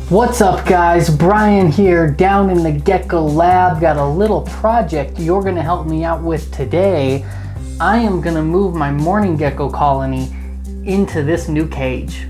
What's up guys, Brian here down in the Gecko lab. Got a little project you're gonna help me out with today. I am gonna move my Mourning gecko colony into this new cage.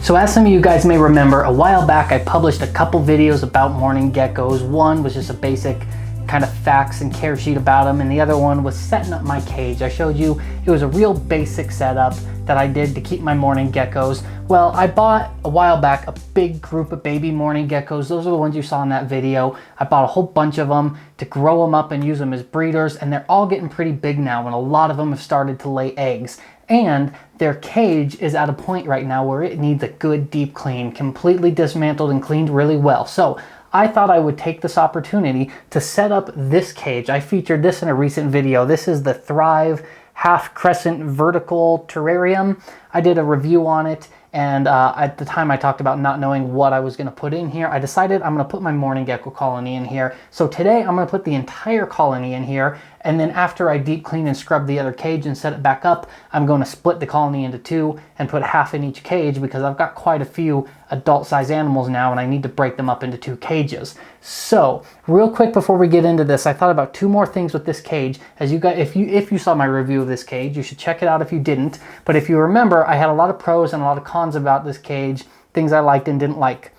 So as some of you guys may remember, a while back I published a couple videos about Mourning geckos. One was just a basic kind of facts and care sheet about them, and the other one was setting up my cage. I showed you it was a real basic setup that I did to keep my Mourning geckos. Well, I bought a while back a big group of baby Mourning geckos. Those are the ones you saw in that video. I bought a whole bunch of them to grow them up and use them as breeders, and they're all getting pretty big now, and a lot of them have started to lay eggs. And their cage is at a point right now where it needs a good deep clean, completely dismantled and cleaned really well. So I thought I would take this opportunity to set up this cage. I featured this in a recent video. This is the Thrive half crescent vertical terrarium. I did a review on it, and at the time I talked about not knowing what I was going to put in here. I decided I'm going to put my Mourning gecko colony in here. So today I'm going to put the entire colony in here, and then after I deep clean and scrub the other cage and set it back up, I'm going to split the colony into two and put half in each cage, because I've got quite a few adult size animals now and I need to break them up into two cages. So real quick before we get into this, I thought about two more things with this cage. As you guys, if you saw my review of this cage, you should check it out if you didn't. But if you remember, I had a lot of pros and a lot of cons about this cage, things I liked and didn't like.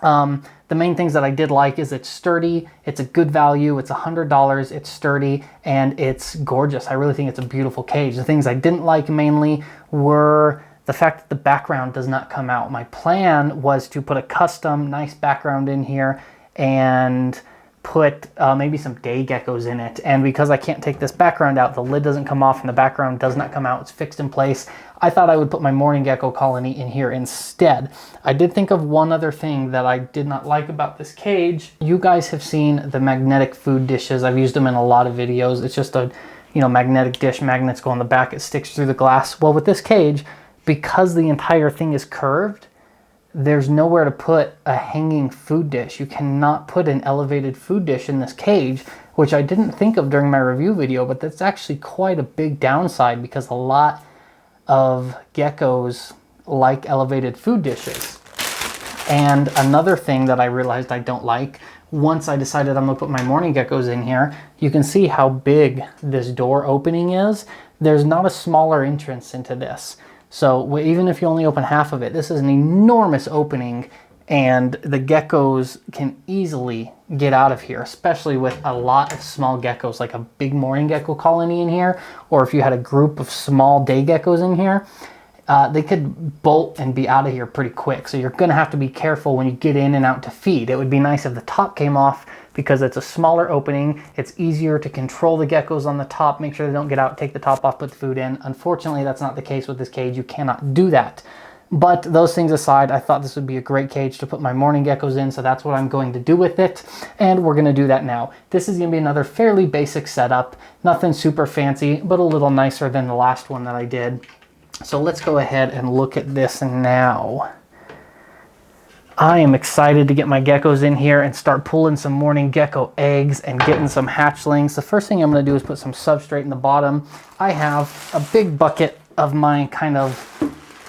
The main things that I did like is it's sturdy, it's a good value, it's $100, it's sturdy, and it's gorgeous. I really think it's a beautiful cage. The things I didn't like mainly were the fact that the background does not come out. My plan was to put a custom nice background in here and put maybe some day geckos in it, and because I can't take this background out, the lid doesn't come off and the background does not come out, it's fixed in place. I thought I would put my Mourning gecko colony in here instead. I did think of one other thing that I did not like about this cage. You guys have seen the magnetic food dishes. I've used them in a lot of videos. It's just a magnetic dish, magnets go on the back, it sticks through the glass. Well, with this cage, because the entire thing is curved, there's nowhere to put a hanging food dish. You cannot put an elevated food dish in this cage, which I didn't think of during my review video, but that's actually quite a big downside, because a lot of geckos like elevated food dishes. And another thing that I realized I don't like, once I decided I'm gonna put my Mourning geckos in here, you can see how big this door opening is. There's not a smaller entrance into this. So even if you only open half of it, this is an enormous opening, and the geckos can easily get out of here, especially with a lot of small geckos, like a big Mourning gecko colony in here, or if you had a group of small day geckos in here, they could bolt and be out of here pretty quick. So you're gonna have to be careful when you get in and out to feed. It would be nice if the top came off, because it's a smaller opening. It's easier to control the geckos on the top, make sure they don't get out, take the top off, put the food in. Unfortunately, that's not the case with this cage. You cannot do that. But those things aside, I thought this would be a great cage to put my Mourning geckos in, so that's what I'm going to do with it, and we're gonna do that now. This is gonna be another fairly basic setup, nothing super fancy, but a little nicer than the last one that I did. So let's go ahead and look at this now. I am excited to get my geckos in here and start pulling some Mourning gecko eggs and getting some hatchlings. The first thing I'm gonna do is put some substrate in the bottom. I have a big bucket of my kind of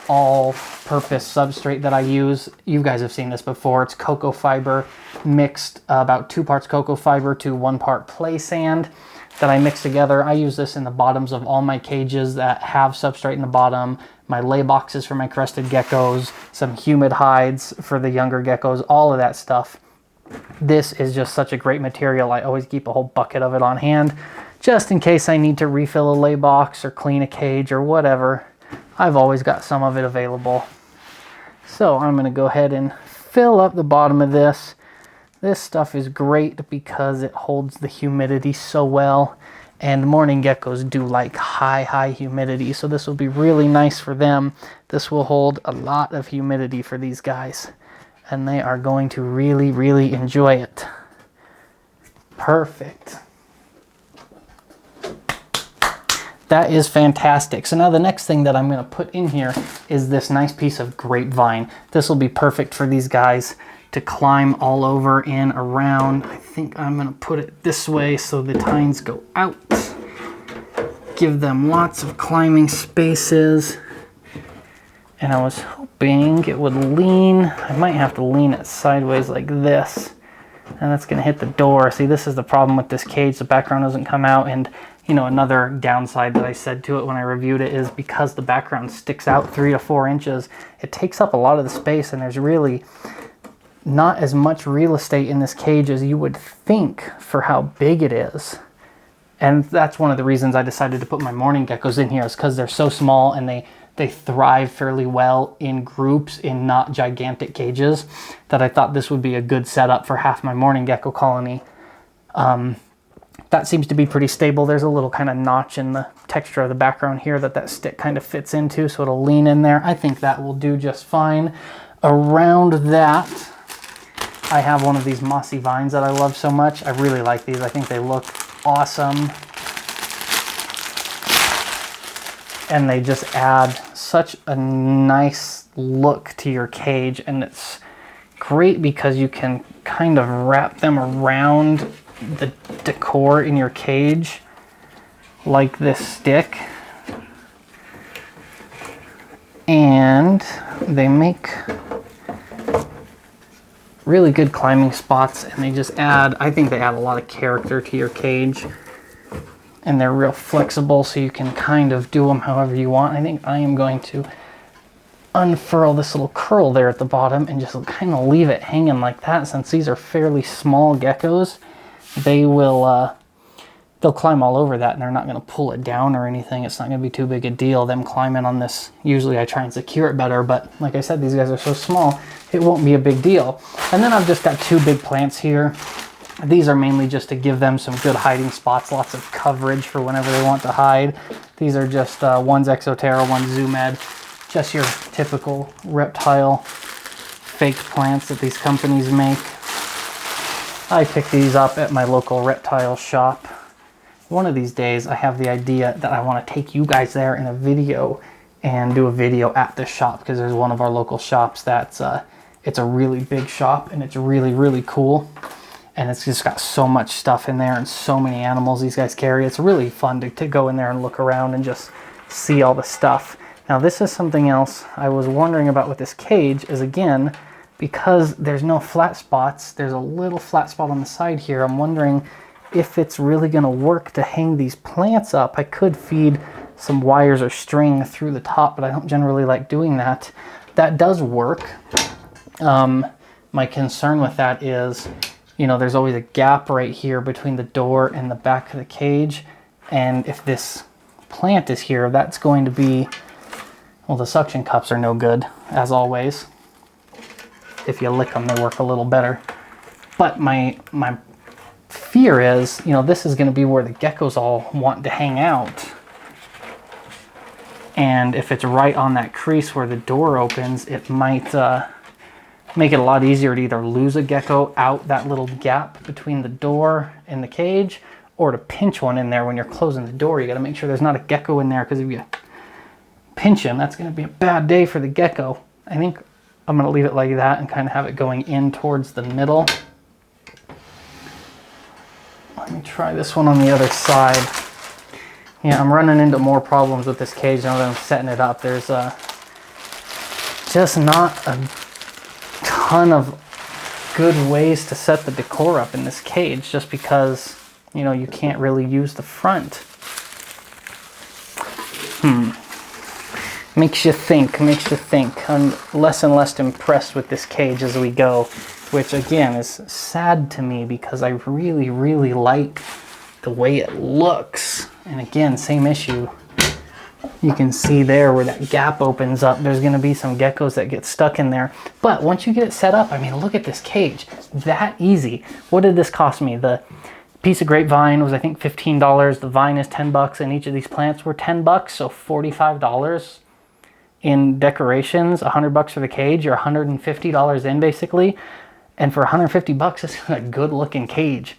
all-purpose substrate that I use. You guys have seen this before. It's cocoa fiber mixed, about 2 parts cocoa fiber to 1 part play sand that I mix together. I use this in the bottoms of all my cages that have substrate in the bottom, my lay boxes for my crested geckos, some humid hides for the younger geckos, all of that stuff. This is just such a great material. I always keep a whole bucket of it on hand, just in case I need to refill a lay box or clean a cage or whatever. I've always got some of it available. So I'm gonna go ahead and fill up the bottom of this. This stuff is great because it holds the humidity so well, and Mourning geckos do like high humidity, so this will be really nice for them. This will hold a lot of humidity for these guys, and they are going to really enjoy it. Perfect. That is fantastic. So now the next thing that I'm going to put in here is this nice piece of grapevine. This will be perfect for these guys to climb all over and around. I think I'm gonna put it this way so the tines go out. Give them lots of climbing spaces. And I was hoping bing, it would lean. I might have to lean it sideways like this, and that's gonna hit the door. See, this is the problem with this cage. The background doesn't come out, and you know, another downside that I said to it when I reviewed it is because the background sticks out 3 to 4 inches, it takes up a lot of the space, and there's really not as much real estate in this cage as you would think for how big it is. And that's one of the reasons I decided to put my mourning geckos in here, is because they're so small and they thrive fairly well in groups in not gigantic cages, that I thought this would be a good setup for half my mourning gecko colony. That seems to be pretty stable. There's a little kind of notch in the texture of the background here that stick kind of fits into, so it'll lean in there. I think that will do just fine. Around that, I have one of these mossy vines that I love so much. I really like these. I think they look awesome. And they just add such a nice look to your cage, and it's great because you can kind of wrap them around the decor in your cage like this stick, and they make really good climbing spots, and they just add, I think they add a lot of character to your cage, and they're real flexible, so you can kind of do them however you want. I think I am going to unfurl this little curl there at the bottom and just kind of leave it hanging like that. Since these are fairly small geckos, they will they'll climb all over that, and they're not going to pull it down or anything. It's not going to be too big a deal them climbing on this. Usually I try and secure it better, but like I said, these guys are so small it won't be a big deal. And then I've just got 2 big plants here. These are mainly just to give them some good hiding spots, lots of coverage for whenever they want to hide. These are just one's Exoterra, one's Zoomed, just your typical reptile fake plants that these companies make. I picked these up at my local reptile shop. One of these days I have the idea that I want to take you guys there in a video and do a video at this shop, because there's one of our local shops that's it's a really big shop, and it's really cool, and it's just got so much stuff in there and so many animals these guys carry. It's really fun to go in there and look around and just see all the stuff. Now this is something else I was wondering about with this cage, is again, because there's no flat spots, there's a little flat spot on the side here. I'm wondering if it's really going to work to hang these plants up. I could feed some wires or string through the top, but I don't generally like doing that. That does work. My concern with that is, you know, there's always a gap right here between the door and the back of the cage, and if this plant is here, that's going to be, well, the suction cups are no good, as always. If you lick them, they work a little better. But my fear is, you know, this is going to be where the geckos all want to hang out. And if it's right on that crease where the door opens, it might make it a lot easier to either lose a gecko out that little gap between the door and the cage, or to pinch one in there when you're closing the door. You got to make sure there's not a gecko in there, because if you pinch him, that's going to be a bad day for the gecko. I think I'm going to leave it like that and kind of have it going in towards the middle. Let me try this one on the other side. Yeah, I'm running into more problems with this cage now that I'm setting it up. There's just not a ton of good ways to set the decor up in this cage, just because, you know, you can't really use the front. Makes you think. I'm less and less impressed with this cage as we go, which again is sad to me, because I really like the way it looks. And again, same issue. You can see there where that gap opens up, there's going to be some geckos that get stuck in there. But once you get it set up, I mean, look at this cage. That easy. What did this cost me? The piece of grapevine was, I think, $15. The vine is $10, and each of these plants were $10, so $45 in decorations. $100 for the cage. You're $150 in, basically. And for $150, this is a good looking cage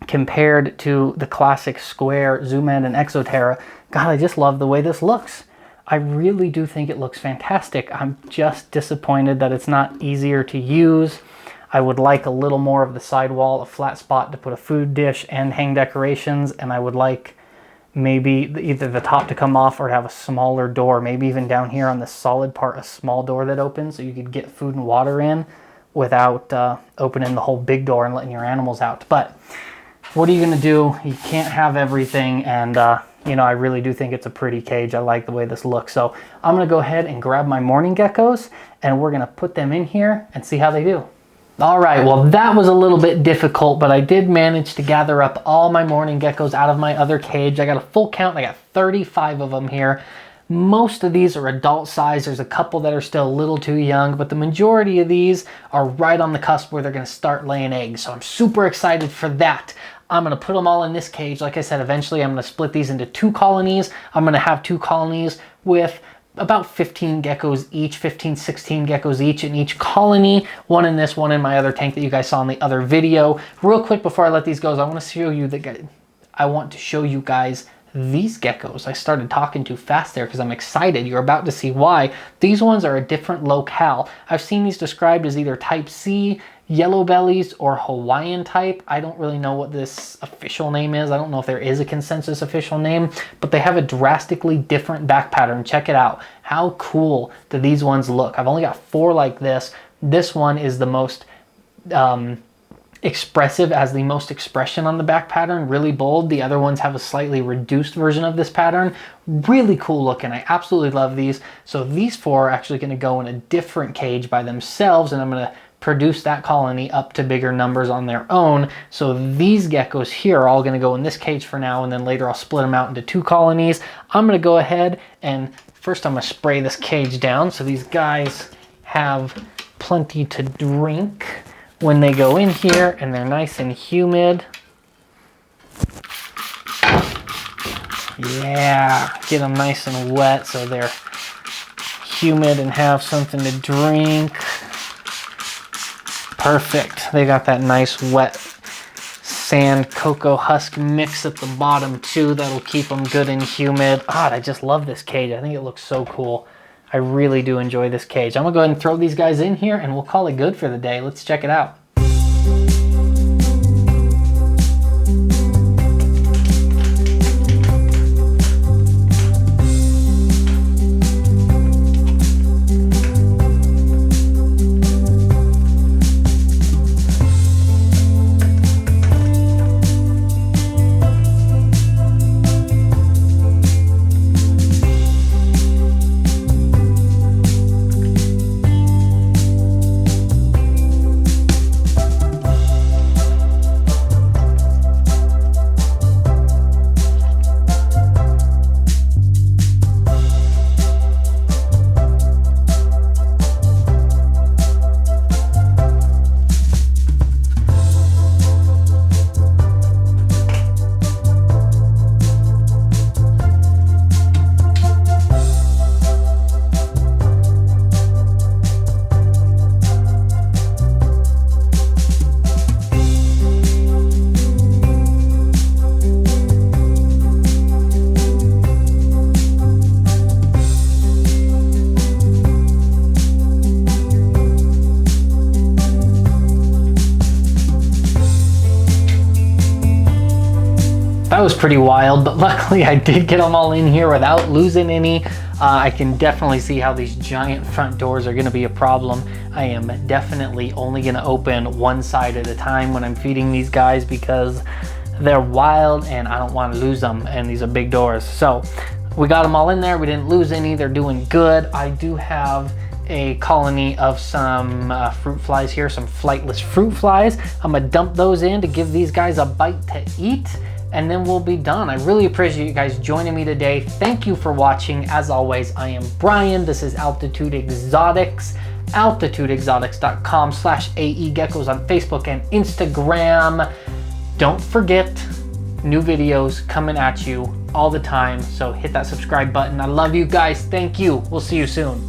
compared to the classic square Zoomed and Exoterra. God, I just love the way this looks. I really do think it looks fantastic. I'm just disappointed that it's not easier to use. I would like a little more of the sidewall, a flat spot to put a food dish and hang decorations, and I would like maybe either the top to come off or to have a smaller door, maybe even down here on the solid part, a small door that opens so you could get food and water in without opening the whole big door and letting your animals out. But what are you gonna do? You can't have everything, and you know, I really do think it's a pretty cage. I like the way this looks. So I'm gonna go ahead and grab my Mourning geckos, and we're gonna put them in here and see how they do. All right, well, that was a little bit difficult, but I did manage to gather up all my Mourning geckos out of my other cage. I got a full count. I got 35 of them here. Most of these are adult size. There's a couple that are still a little too young, but the majority of these are right on the cusp where they're gonna start laying eggs. So I'm super excited for that. I'm gonna put them all in this cage. Like I said, eventually I'm gonna split these into 2 colonies. I'm gonna have 2 colonies with about 15 geckos each, 15, 16 geckos each in each colony. One in this, one in my other tank that you guys saw in the other video. Real quick before I let these go, I want to show you guys these geckos. I started talking too fast there because I'm excited. You're about to see why. These ones are a different locale. I've seen these described as either type C, yellow bellies, or Hawaiian type. I don't really know what this official name is. I don't know if there is a consensus official name, but they have a drastically different back pattern. Check it out. How cool do these ones look? I've only got 4 like this. This one is the most expressive, as the most expression on the back pattern, really bold. The other ones have a slightly reduced version of this pattern. Really cool looking. I absolutely love these. So these 4 are actually going to go in a different cage by themselves, and I'm going to produce that colony up to bigger numbers on their own. So these geckos here are all going to go in this cage for now, and then later I'll split them out into 2 colonies. I'm going to go ahead and first I'm going to spray this cage down so these guys have plenty to drink when they go in here, and they're nice and humid. Yeah, get them nice and wet so they're humid and have something to drink. Perfect. They got that nice wet sand cocoa husk mix at the bottom too. That'll keep them good and humid. God, I just love this cage. I think it looks so cool. I really do enjoy this cage. I'm gonna go ahead and throw these guys in here and we'll call it good for the day. Let's check it out. That was pretty wild, but luckily I did get them all in here without losing any. I can definitely see how these giant front doors are gonna be a problem. I am definitely only gonna open one side at a time when I'm feeding these guys because they're wild and I don't wanna lose them, and these are big doors. So we got them all in there. We didn't lose any, they're doing good. I do have a colony of some fruit flies here, some flightless fruit flies. I'm gonna dump those in to give these guys a bite to eat, and then we'll be done. I really appreciate you guys joining me today. Thank you for watching. As always, I am Brian. This is Altitude Exotics. AltitudeExotics.com/AEGeckos on Facebook and Instagram. Don't forget, new videos coming at you all the time, so hit that subscribe button. I love you guys. Thank you. We'll see you soon.